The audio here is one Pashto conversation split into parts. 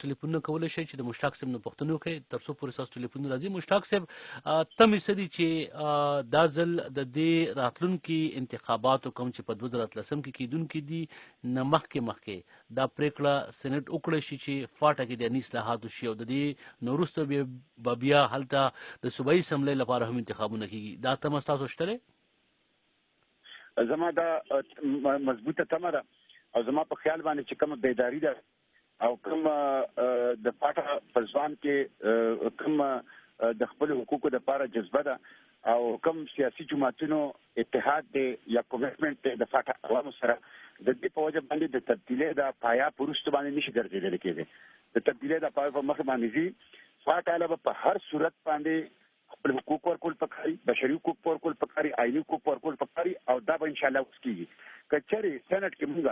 ټلیفونونه کولی شئ چې د مشتاق صاحب نه پوښتنه وکړئ تر څو پورې ستاسو ټلیفونونه راځي. مشتاق صاحب تمې څه دي چې دا ځل د دې راتلونکي انتخاباتو کوم چې په 2013 کې کیدونکي دي نه مخکې دا پریکړه سېنټ وکړی شي چې فاټه کې د عیني اصلاحات وشي او د دې نه وروسته به بیا هلته د صوبایي اسمبلۍ لپاره هم انتخابونه کیږي. دا تمه ستاسو شته دی؟ زما دا مضبوطه تمه ده او زما په خیال باندې چې کوم بیداری ده او کوم د پاټه په ځوان کې کوم د خپل حقوقو لپاره جذبه ده او کوم سیاسي جماعتونو اتحاد دی یا کمیټمنټ دی د پاټه عوامو سره د دې په وجه باندې د تبدیلۍ د پایا پرست باندې نشي ګرځېدل کېږي. د تبدیلۍ د پایا په مخ باندې زی پاټه له په هر صورت باندې خپل حقوق ورکول پکاري، بشري حقوق ورکول پکاري، آئینی حقوق ورکول پکاري او دا به ان شاء الله وسکیږي. کچري سېنات کې موږ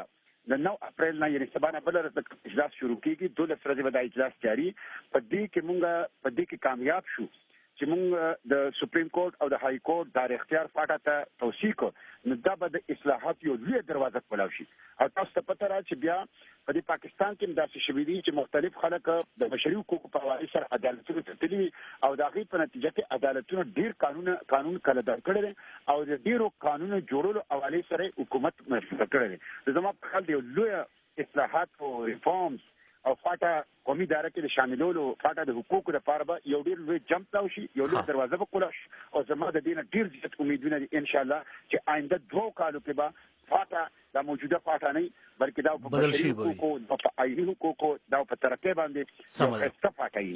د 9 اپریل نه یعنی سبا نه بل ورځ اجلاس شروع کیږي. 12 ورځې به دا اجلاس جاری په دې کې موږ په دې کې کامیاب شو چې موږ د سپریم کورټ او د های کورټ د اختیار فاټه ته توثیق کړو نو دا به د اصلاحات یو لوی دروازه کولاو شي. او تاسو ته پته را چې بیا په دې پاکستان کې داسې شوي دي چې مختلف خلک د بشري حقوقو په حوالې سره عدالتونو ته تللي او د هغې په نتیجه کې عدالتونو ډېر قانون کلهدار کړی دی او د ډېرو قانونو جوړولو حوالې سره حکومت مشروطه کړی دی. زما په خیال د یو لویه اصلاحات او ریفارمز او فاټه قومي اداره کې د شاملولو فاټه د حقوقو لپاره به یو ډېر لوی جمپ راو شي، یو لوی دروازه به کولاو شي او زما د دې نه ډېر زیات امیدونه دي ان شاء الله چې آینده 2 کالو کې به فاټه د موجوده فاټه نه بلکې دا په بشري حقوقو، دا په آئیني حقوقو، دا په ترقۍ باندې یو ښایسته فاټه وي.